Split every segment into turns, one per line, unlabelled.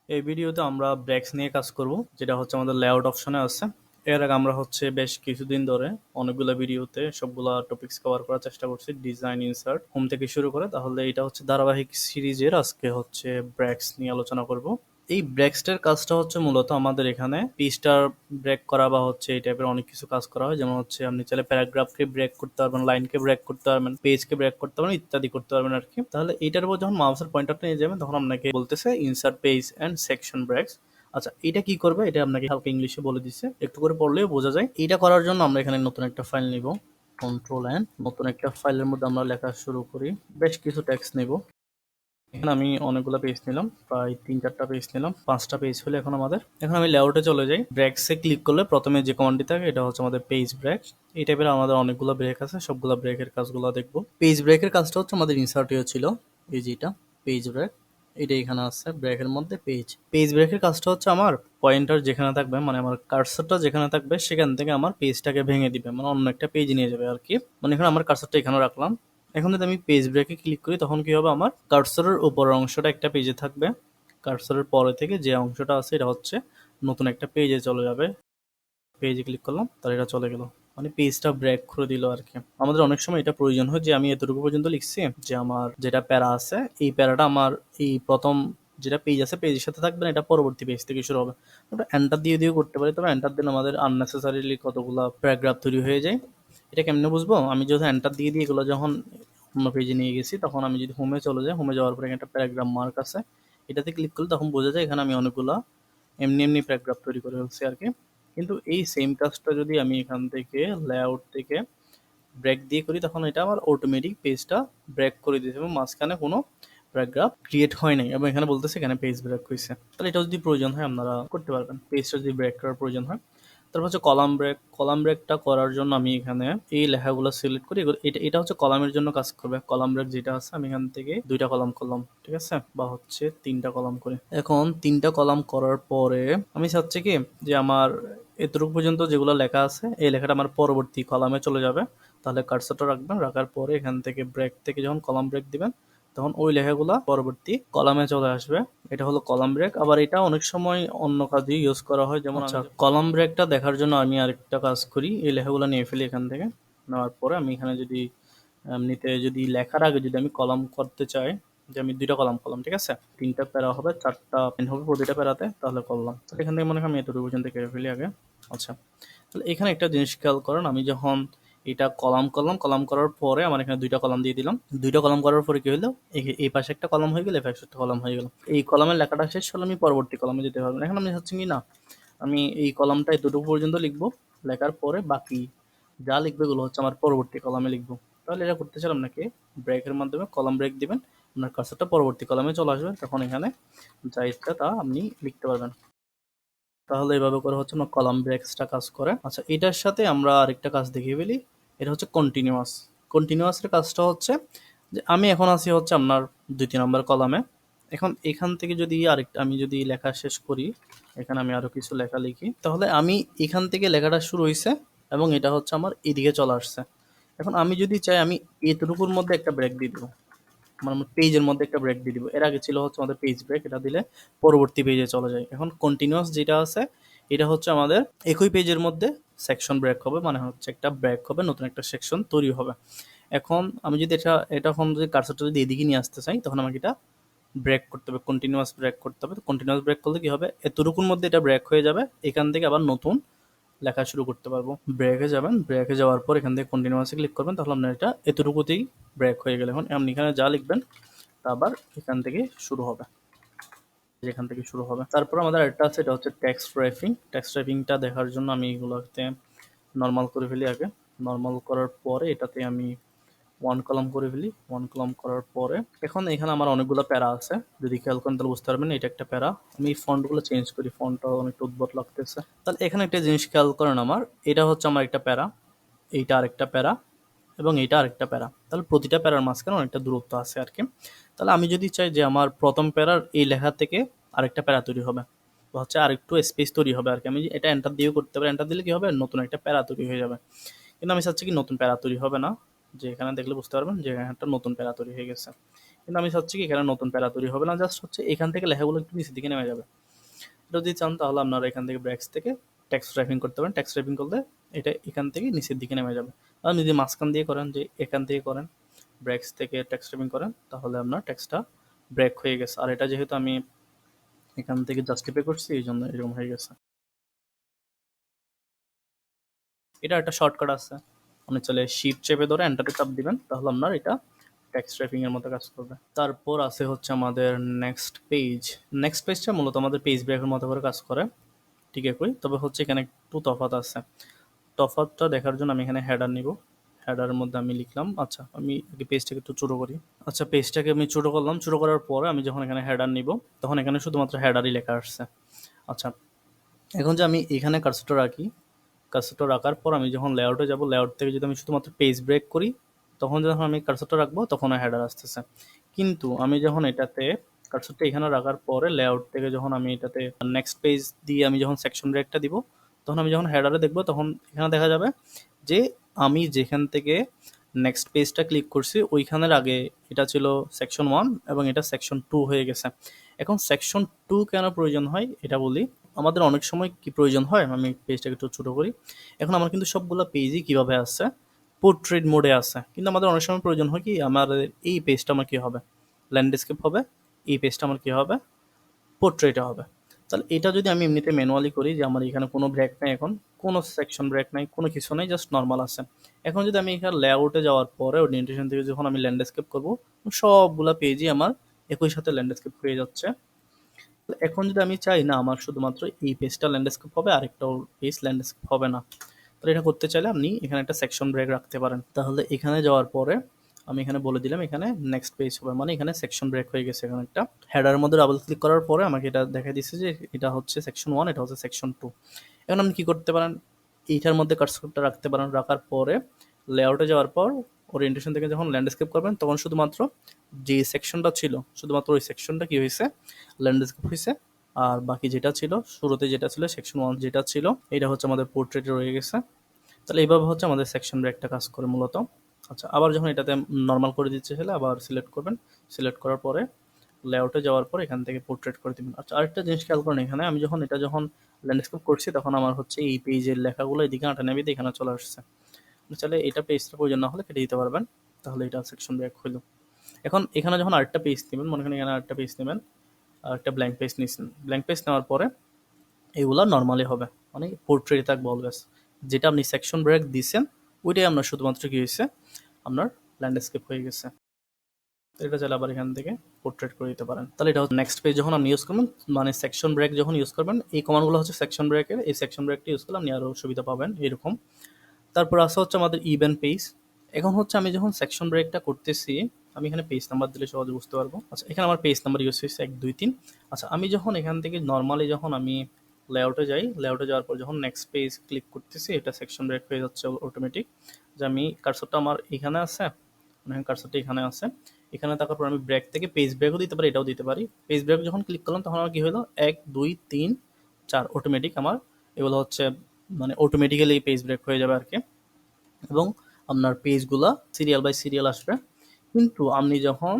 এই ভিডিওতে আমরা ব্রেক্স নিয়ে কাজ করব, যেটা হচ্ছে আমাদের লেআউট অপশনে আছে। এর আগে আমরা হচ্ছে বেশ কিছুদিন ধরে অনেকগুলো ভিডিওতে সবগুলা টপিকস কভার করার চেষ্টা করছি, ডিজাইন, ইনসার্ট, হোম থেকে শুরু করে। তাহলে এটা হচ্ছে ধারাবাহিক সিরিজের, আজকে হচ্ছে ব্রেক্স নিয়ে আলোচনা করব। এই ব্রেক্সটার কাজটা হচ্ছে মূলত আমাদের এখানে পেজটার ব্রেক করা বা হচ্ছে এই টাইপের অনেক কিছু কাজ করা হয়। যেমন হচ্ছে আপনি চাইলে প্যারাগ্রাফকে ব্রেক করতে পারবেন, লাইনকে ব্রেক করতে পারবেন, পেজকে ব্রেক করতে পারবেন, ইত্যাদি করতে পারবেন আর কি। তাহলে এইটার উপর যখন মাউসের পয়েন্টারটা নিয়ে যাবেন তখন আপনাকে বলতেছে insert page and section breaks. আচ্ছা, এটা কি করবে এটা আপনাকে হালকা ইংলিশে বলে দিচ্ছে, একটু করে পড়লেও বোঝা যায়। এটা করার জন্য আমরা এখানে নতুন একটা ফাইল নিব, কন্ট্রোল এন্ড নতুন একটা ফাইলের মধ্যে আমরা লেখা শুরু করি। বেশ কিছু টেক্সট নেব। এখানে আমি অনেকগুলো পেজ নিলাম, প্রায় 3-4টা পেজ নিলাম, 5টা পেজ হলে এখন আমাদের। এখন আমি লেআউটে চলে যাই। ব্রেকসে ক্লিক করলে প্রথমে যে কমান্ডটি থাকে এটা হচ্ছে আমাদের পেজ ব্রেক। এই টাইপের আমাদের অনেকগুলো ব্রেক আছে, সবগুলো ব্রেকের কাজগুলো দেখবো। পেজ ব্রেকের কাজটা হচ্ছে আমাদের ইনসার্টিও ছিল, এই যেটা পেজ ব্রেক, এটা এখানে আছে ব্রেকের মধ্যে। পেজ পেজ ব্রেকের কাজটা হচ্ছে আমার পয়েন্টার যেখানে থাকবে, মানে আমার কার্সরটা যেখানে থাকবে সেখান থেকে আমার পেজটাকে ভেঙে দিবে, মানে অন্য একটা পেজ নিয়ে যাবে আর কি। মানে এখানে আমার কার্সরটা এখানে রাখলাম। এখন যদি আমি পেজ ব্রেকে ক্লিক করি তখন কি হবে, আমার কার্সরের উপরের অংশটা একটা পেজে থাকবে, কার্সরের পরে থেকে যে অংশটা আছে এটা হচ্ছে নতুন একটা পেজে চলে যাবে। পেজে ক্লিক করলাম, তাহলে এটা চলে গেল, মানে পেজটা ব্রেক করে দিল আর কি। আমাদের অনেক সময় এটা প্রয়োজন হয় যে আমি এতটুকু পর্যন্ত লিখছি, যে আমার যেটা প্যারা আছে এই প্যারাটা আমার এই প্রথম যেটা পেজ আছে পেজের সাথে থাকবে না, এটা পরবর্তী পেজ থেকে শুরু হবে। ওটা এন্টার দিয়ে দিয়েও করতে পারি, তবে এন্টার দিলে আমাদের আননেসেসারিলি কতগুলো প্যারাগ্রাফ তৈরি হয়ে যায়। এটা কেমনে বুঝবো, আমি যখন এন্টার দিয়ে দিয়ে এগুলো যখন অন্য পেজে নিয়ে গেছি তখন আমি যদি হোমে চলে যাই, হোমে যাওয়ার পরে একটা প্যারাগ্রাফ মার্ক আছে, এটাতে ক্লিক করলে তখন বোঝা যায় এখানে আমি অনেকগুলো এমনি এমনি প্যারাগ্রাফ তৈরি করে ফেলছি আর কি। কিন্তু এই সেম কাজটা যদি আমি এখান থেকে লেআউট থেকে ব্রেক দিয়ে করি তখন এটা আমার অটোমেটিক পেজটা ব্রেক করে দিয়েছে এবং মাঝখানে কোনো প্যারাগ্রাফ ক্রিয়েট হয় নাই, এবং এখানে বলতেছে এখানে পেজ ব্রেক হয়েছে। তাহলে এটা যদি প্রয়োজন হয় আপনারা করতে পারবেন, পেজটা যদি ব্রেক করার প্রয়োজন হয়। তারপর হচ্ছে কলাম ব্রেক। কলাম ব্রেকটা করার জন্য আমি এখানে এই লেখাগুলো সিলেক্ট করি, এটা এটা হচ্ছে কলামের জন্য কাজ করবে। কলাম ব্রেক যেটা আছে আমি এখান থেকে 2টা কলাম করলাম, ঠিক আছে, বা হচ্ছে 3টা কলাম করে। এখন 3টা কলাম করার পরে আমি চাচ্ছি কি যে আমার এতটুকু পর্যন্ত যেগুলো লেখা আছে এই লেখাটা আমার পরবর্তী কলামে চলে যাবে। তাহলে কার্সরটা রাখবেন, রাখার পরে এখান থেকে ব্রেক থেকে যখন কলাম ব্রেক দিবেন তখন ওই লেখাগুলা পরবর্তী কলামে চলে আসবে। এটা হলো কলাম ব্রেক। আবার এটা অনেক সময় অন্য কাজে ইউজ করা হয়, যেমন আচ্ছা, কলাম ব্রেকটা দেখার জন্য আমি আরেকটা কাজ করি, এই লেখাগুলো নিয়ে ফেলি এখান থেকে। নেওয়ার পরে আমি এখানে যদি এমনিতে যদি লেখার আগে যদি আমি কলাম করতে চাই, যে আমি 2টা কলাম করলাম, ঠিক আছে, 3টা প্যারা হবে, 4টা পেন হবে প্রতিটা প্যারাতে, তাহলে করলাম। তো এখান থেকে মনে হয় আমি এতটুকু পর্যন্ত কেটে ফেলি আগে। আচ্ছা, তাহলে এখানে একটা জিনিস খেয়াল করেন, আমি যখন এটা কলাম করলাম, কলাম করার পরে আমার এখানে 2টা কলাম দিয়ে দিলাম। 2টা কলাম করার পরে কি হলো, এই পাশে একটা কলাম হয়ে গেল, এই পাশে একটা কলাম হয়ে গেল। এই কলামের লেখাটা শেষ হলে আমি পরবর্তী কলামে যেতে পারবো না। এখন আমি হচ্ছে কি না, আমি এই কলামটা এতটুকু পর্যন্ত লিখবো, লেখার পরে বাকি যা লিখবে এগুলো হচ্ছে আমার পরবর্তী কলামে লিখবো। তাহলে এটা করতে চান আপনাকে ব্রেকের মাধ্যমে কলাম ব্রেক দিবেন, আপনার কাজটা পরবর্তী কলামে চলে আসবে, তখন এখানে যা ইচ্ছা তা আপনি লিখতে পারবেন। তাহলে এভাবে করে হচ্ছে আমার কলাম ব্রেকসটা কাজ করে। আচ্ছা, এটার সাথে আমরা আরেকটা কাজ দেখিয়ে ফেলি, এটা হচ্ছে কন্টিনিউয়াস। কন্টিনিউয়াসের কাজটা হচ্ছে যে আমি এখন আছি হচ্ছে আপনার 2-3 নম্বর কলামে। এখন এখান থেকে যদি আরেকটা আমি যদি লেখা শেষ করি, এখানে আমি আরো কিছু লেখা লিখি, তাহলে আমি এখান থেকে লেখাটা শুরু হয়েছে এবং এটা হচ্ছে আমার এদিকে চলে আসছে। এখন আমি যদি চাই আমি এতটুকুর মধ্যে একটা ব্রেক দিয়ে দেবো, মানে পেজের মধ্যে একটা ব্রেক দিয়ে দিব। এর আগে ছিল হচ্ছে আমাদের পেজ ব্রেক, এটা দিলে পরবর্তী পেজে চলে যায়। এখন কন্টিনিউয়াস যেটা আছে এটা হচ্ছে আমাদের একই পেজের মধ্যে সেকশন ব্রেক হবে, মানে হচ্ছে একটা ব্রেক হবে, নতুন একটা সেকশন তৈরি হবে। এখন আমি যদি এটা এখন যদি কার্সরটা যদি এদিকে নিয়ে আসতে চাই তখন আমাকে এটা ব্রেক করতে হবে, কন্টিনিউয়াস ব্রেক করতে হবে। তো কন্টিনিউয়াস ব্রেক করলে কি হবে, এতটুকুর মধ্যে এটা ব্রেক হয়ে যাবে, এখান থেকে আবার নতুন লেখা শুরু করতে পারবো। ব্রেকে যাবেন, ব্রেকে যাওয়ার পর এখান থেকে কন্টিনিউয়াসে ক্লিক করবেন, তাহলে আপনার এটা এতটুকুতেই ব্রেক হয়ে গেলে এখন আপনি এখানে যা লিখবেন তা আবার এখান থেকে শুরু হবে, যেখান থেকে শুরু হবে। তারপর আমাদের একটা আছে, এটা হচ্ছে টেক্সট র্যাপিং। টেক্সট র্যাপিংটা দেখার জন্য আমি এগুলোতে নর্মাল করে ফেলি আগে। নর্মাল করার পরে এটাতে আমি 1 কলাম করে ফেলি। 1 কলাম করার পরে এখন এখানে আমার অনেকগুলো প্যারা আছে, যদি খেয়াল করেন তাহলে বুঝতে পারবেন এটা একটা প্যারা। আমি ফন্টগুলো চেঞ্জ করি, ফন্টটা অনেক উদ্ভট লাগতেছে। তাহলে এখানে একটা জিনিস খেয়াল করেন, আমার এটা হচ্ছে আমার একটা প্যারা, এইটা আরেকটা প্যারা এবং এইটা আরেকটা প্যারা। তাহলে প্রতিটা প্যারার মাঝখানে অনেকটা দূরত্ব আছে আর কি। তাহলে আমি যদি চাই যে আমার প্রথম প্যারার এই লেখা থেকে আরেকটা প্যারা তৈরি হবে, বা হচ্ছে আরেকটু স্পেস তৈরি হবে আর কি, আমি এটা এন্টার দিয়েও করতে পারি। এন্টার দিলে কি হবে, নতুন একটা প্যারা তৈরি হয়ে যাবে। কিন্তু আমি চাচ্ছি কি নতুন প্যারা তৈরি হবে না, যে এখানে দেখলে বুঝতে পারবেন যে এখানে একটা নতুন প্যারা তৈরি হয়ে গেছে। কিন্তু আমি চাচ্ছি কি এখানে নতুন প্যারা তৈরি হবে না, জাস্ট হচ্ছে এখান থেকে লেখাগুলো একটু নিচের দিকে নেমে যাবে। এটা যদি চান তাহলে আপনারা এখান থেকে ব্র্যাকেটস থেকে টেক্সট টাইপিং করতে পারেন। টেক্সট টাইপিং করলে এটা এখান থেকে নিচের দিকে নেমে যাবে। আর যদি মাঝখান দিয়ে করেন, যে এখান থেকে করেন, ব্র্যাকেটস থেকে টেক্সট টাইপিং করেন, তাহলে আপনার টেক্সটটা ব্রেক হয়ে গেছে। আর এটা যেহেতু আমি এখান থেকে জাস্টিফাই করছি এই জন্য এরকম হয়ে গেছে। এটা একটা শর্টকাট আছে, আপনি চলে শিফট চেপে ধরে এন্টারে চাপ দিবেন, তাহলে আপনার এটা টেক্সট টাইপিং এর মতো কাজ করবে। তারপর আছে হচ্ছে আমাদের নেক্সট পেজ। নেক্সট পেজটা মূলত আমাদের পেজ ব্রেকের মতো করে কাজ করে, ঠিক একই, তবে হচ্ছে এখানে একটু তফাৎ আছে। তফাৎটা দেখার জন্য আমি এখানে হেডার নিব। হেডারের মধ্যে আমি লিখলাম, আচ্ছা আমি আগে পেজটাকে একটু ছোটো করি। আচ্ছা পেজটাকে আমি ছোটো করলাম, ছোটো করার পরে আমি যখন এখানে হেডার নিব তখন এখানে শুধুমাত্র হেডারই লেখা আসছে। আচ্ছা এখন যে আমি এখানে কার্সরটা রাখি, কার্সরটা রাখার পর আমি যখন লেআউটে যাব, লেআউট থেকে যদি আমি শুধুমাত্র পেজ ব্রেক করি, তখন যখন আমি কার্সরটা রাখবো তখন হেডার আসতেছে। কিন্তু আমি যখন এটাতে কার্সরটা এখানে রাখার পরে লেআউট থেকে যখন আমি এটাতে নেক্সট পেজ দিয়ে আমি যখন সেকশন ব্রেকটা দিব, তখন আমি যখন হেডারে দেখবো তখন এখানে দেখা যাবে যে আমি যেখান থেকে নেক্সট পেজটা ক্লিক করছি ওইখানের আগে এটা ছিল সেকশন 1 এবং এটা সেকশন 2 হয়ে গেছে। এখন সেকশন 2 কেন প্রয়োজন হয় এটা বলি। আমাদের অনেক সময় কি প্রয়োজন হয়, আমি পেজটাকে একটু ছোটো করি। এখন আমার কিন্তু সবগুলো পেজই কীভাবে আছে, পোর্ট্রেট মোডে আছে, কিন্তু আমাদের অনেক সময় প্রয়োজন হয় কি আমার এই পেজটা আমার কী হবে, ল্যান্ডস্কেপ হবে, এই পেজটা আমার কী হবে, পোর্ট্রেটে হবে। তাহলে এটা যদি আমি এমনিতে ম্যানুয়ালি করি, যে আমার এখানে কোনো ব্রেক নাই, এখন কোনো সেকশন ব্রেক নাই, কোনো কিছু নাই, জাস্ট নর্মাল আছে। এখন যদি আমি এখানে লেআউটে যাওয়ার পরে ওরিয়েন্টেশন থেকে যখন আমি ল্যান্ডস্কেপ করব, সবগুলা পেজই আমার একই সাথে ল্যান্ডস্কেপ হয়ে যাচ্ছে। এখন যদি আমি চাই না আমার শুধুমাত্র এই পেজটা ল্যান্ডস্কেপ হবে, আরেকটাও পেজ ল্যান্ডস্কেপ হবে না, তাহলে এটা করতে চাইলে আপনি এখানে একটা সেকশন ব্রেক রাখতে পারেন। তাহলে এখানে যাওয়ার পরে আমি এখানে বলে দিলাম এখানে নেক্সট পেজ হবে, মানে এখানে সেকশন ব্রেক হয়ে গেছে। এখানে একটা হেডারের মধ্যে ডাবল ক্লিক করার পরে আমাকে এটা দেখা দিচ্ছে যে এটা হচ্ছে সেকশন 1, এটা হচ্ছে সেকশন 2। এখন আপনি কি করতে পারেন, এইটার মধ্যে কার্সরটা রাখতে পারেন, রাখার পরে লেআউটে যাওয়ার পর ওরিয়েন্টেশন থেকে যখন ল্যান্ডস্কেপ করবেন তখন শুধুমাত্র যে সেকশনটা ছিল শুধুমাত্র ওই সেকশনটা কি হয়েছে, ল্যান্ডস্কেপ হয়েছে। আর বাকি যেটা ছিল শুরুতে যেটা ছিল সেকশন 1 যেটা ছিল, এটা হচ্ছে আমাদের পোর্ট্রেটে রয়ে গেছে। তাহলে এইভাবে হচ্ছে আমাদের সেকশন ব্রেকটা কাজ করে মূলত। আচ্ছা আবার যখন এটাতে নর্মাল করে দিচ্ছে হলে আবার সিলেক্ট করবেন, সিলেক্ট করার পরে লেআউটে যাওয়ার পর এখান থেকে পোর্ট্রেট করে দিবেন। আচ্ছা আরেকটা জিনিস খেয়াল করেন, এখানে আমি যখন ল্যান্ডস্কেপ করছি তখন আমার হচ্ছে এই পেজের লেখাগুলো এদিকে আটা নেবে এখানে চলে আসছে। চাইলে এটা পেজটা প্রয়োজন না হলে কেটে দিতে পারবেন, তাহলে এটা সেকশন ব্রেক হইল। এখন এখানে যখন আরেকটা পেজ নেবেন, মনে করেন এখানে আরেকটা পেজ নেবেন, আর একটা ব্ল্যাঙ্ক পেজ নিচ্ছেন, ব্ল্যাঙ্ক পেজ নেওয়ার পরে এগুলা নর্মালি হবে, মানে পোর্ট্রেট থাকবে অলওয়েজ। যেটা আপনি সেকশন ব্রেক দিচ্ছেন ওইটাই আপনার শুধুমাত্র কি হয়েছে, আপনার ল্যান্ডস্কেপ হয়ে গেছে। এটা চাইলে আবার এখান থেকে পোর্ট্রেট করে দিতে পারেন। তাহলে এটা হচ্ছে নেক্সট পেজ যখন আপনি ইউজ করবেন, মানে সেকশন ব্রেক যখন ইউজ করবেন, এই কমান্ডগুলো হচ্ছে সেকশন ব্রেকের, এই সেকশন ব্রেকটা ইউজ করলে আপনি আরও সুবিধা পাবেন এরকম। তারপর আসা হচ্ছে আমাদের ইভেন পেজ। এখন হচ্ছে আমি যখন সেকশন ব্রেকটা করতেছি, আমি এখানে পেজ নাম্বার দিলে সহজে বুঝতে পারবো। আচ্ছা এখানে আমার পেজ নাম্বার ইউজ হয়েছে 1 2 3। আচ্ছা আমি যখন এখান থেকে নর্মালি যখন আমি লেআউটে যাই, লেআউটে যাওয়ার পর যখন নেক্সট পেজ ক্লিক করতেছি, এটা সেকশন ব্রেক হয়ে যাচ্ছে অটোমেটিক। যে আমি কার্সরটা আমার এখানে আছে, মানে কার্সরটা এখানে আছে, এখানে থাকার পর আমি ব্রেক থেকে পেজ ব্রেকও দিতে পারি, এটাও দিতে পারি। পেজ ব্রেক যখন ক্লিক করলাম তখন আমার কি হলো, 1 2 3 4 অটোমেটিক আমার এগুলো হচ্ছে মানে অটোমেটিক্যালি পেজ ব্রেক হয়ে যাবে আর কি, এবং আপনার পেজগুলা সিরিয়াল বাই সিরিয়াল আসবে। কিন্তু আপনি যখন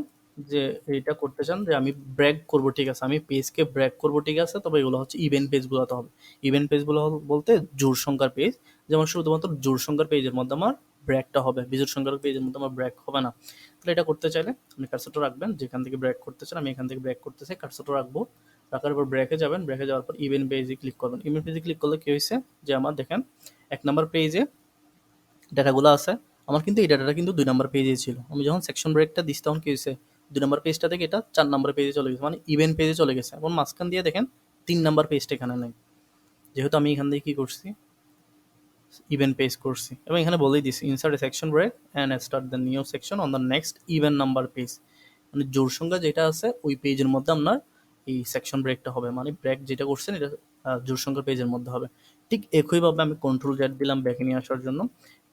যে এটা করতে চান যে আমি ব্রেক করব, ঠিক আছে, আমি পেজকে ব্রেক করব, ঠিক আছে, তবে এগুলো হচ্ছে ইভেন্ট পেজগুলোতে হবে। ইভেন্ট পেজগুলো বলতে জোড় সংখ্যার পেজ, যেমন শুধুমাত্র জোড় সংখ্যার পেজের মধ্যে আমার ব্রেকটা হবে, বিজোড় সংখ্যার পেজের মধ্যে আমার ব্রেক হবে না। তাহলে এটা করতে চাইলে আপনি কার্সরটা রাখবেন যেখান থেকে ব্রেক করতে চান, আমি এখান থেকে ব্রেক করতে চাই, কার্সরটা রাখবো, রাখার পর ব্রেকে যাবেন, ব্রেকে যাওয়ার পর ইভেন্ট পেজে ক্লিক করবেন। ইভেন্ট পেজে ক্লিক করলে কি হয়েছে, যে আমার দেখেন 1 নম্বর পেজে ডাটাগুলো আছে, আমার কিন্তু এই ডাটাটা কিন্তু 2 নম্বর পেজে ছিল। আমি যখন সেকশন ব্রেকটা দিচ্ছি তখন কি হয়েছে, 2 নম্বর পেজটা থেকে এটা 4 নম্বর পেজে চলে গেছে, মানে ইভেন্ট পেজে চলে গেছে। এবং মাঝখান দিয়ে দেখেন 3 নম্বর পেজটা এখানে নেই, যেহেতু আমি এখান থেকে কি করছি, ইভেন্ট পেজ করছি। এবং এখানে বলেই দিচ্ছি insert a section break and start the new section on the next even number page, মানে জোড় সংখ্যা যেটা আছে ওই পেজের মধ্যে আপনার এই সেকশন ব্রেকটা হবে, মানে ব্রেক যেটা করছেন এটা জোড় সংখ্যার পেজের মধ্যে হবে। ঠিক একইভাবে আমি কন্ট্রোল জেড দিলাম ব্যাকে নিয়ে আসার জন্য।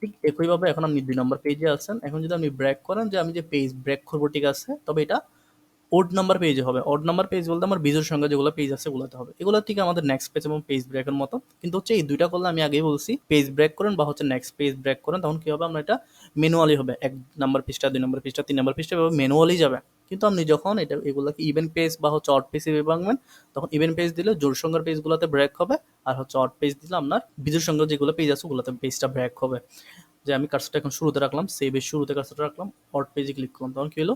ঠিক একইভাবে এখন আপনি 2 নম্বর পেজে আছেন, এখন যদি আপনি ব্রেক করেন যে আমি যে পেজ ব্রেক করবো, ঠিক আছে, তবে এটা ওড নাম্বার পেজে হবে। অড নাম্বার পেজ বলতে আমার বিজোড় সংখ্যা যেগুলো পেজ আছে ওগুলোতে হবে। এগুলো ঠিক আমাদের নেক্সট পেজ এবং পেজ ব্রেকের মতো, কিন্তু হচ্ছে এই দুইটা করলে আমি আগেই বলছি পেজ ব্রেক করেন বা হচ্ছে নেক্সট পেজ ব্রেক করেন, তখন কি হবে আমরা এটা ম্যানুয়ালি হবে, 1 নাম্বার পৃষ্ঠা 2 নাম্বার পৃষ্ঠা 3 নাম্বার পৃষ্ঠা এভাবে ম্যানুয়ালি যাবে। কিন্তু আপনি যখন এটা এগুলোকে ইভেন্ট পেজ বা হচ্ছে অড পেজ হিসেবে ভাঙবেন, তখন ইভেন্ট পেজ দিলে জোড় সংখ্যার পেজগুলোতে ব্রেক হবে, আর হচ্ছে অড পেজ দিলে আপনার বিজোড় সংখ্যার যেগুলো পেজ আছে ওগুলোতে পেজটা ব্রেক হবে। যে আমি কার্সরটা এখন শুরুতে রাখলাম, সেভের শুরুতে কার্সরটা রাখলাম, অড পেজে ক্লিক করলাম, তখন কি হলো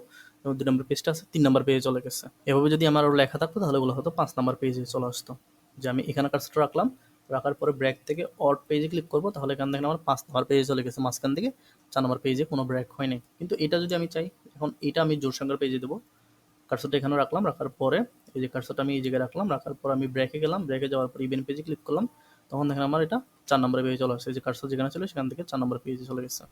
2 নাম্বার পেজটা আছে 3 নাম্বার পেজে চলে গেছে। এভাবে যদি আমার আরও লেখা থাকতো তাহলে ওগুলো হয়তো 5 নাম্বার পেজে চলে আসতো। যে আমি এখানে কার্সরটা রাখলাম, রাখার পরে ব্রেক থেকে অড পেজে ক্লিক করবো, তাহলে এখান থেকে আমার 5 নাম্বার পেজে চলে গেছে, মাঝখান থেকে 4 নাম্বার পেজে কোনো ব্রেক হয়নি। কিন্তু এটা যদি আমি চাই, এখন এটা আমি জোড় সংখ্যার পেজে দেবো, কার্সরটা এখানে রাখলাম, রাখার পরে এই যে কার্সরটা আমি এই জায়গায় রাখলাম, রাখার পর আমি ব্রেকে গেলাম, ব্রেকে যাওয়ার পর ইভেন্ট পেজে ক্লিক করলাম, তখন দেখেন আমার এটা 4 নাম্বার পেজে চলে আসছে। এই যে কার্সর যেখানে ছিল সেখান থেকে 4 নাম্বার পেজে চলে গেছে।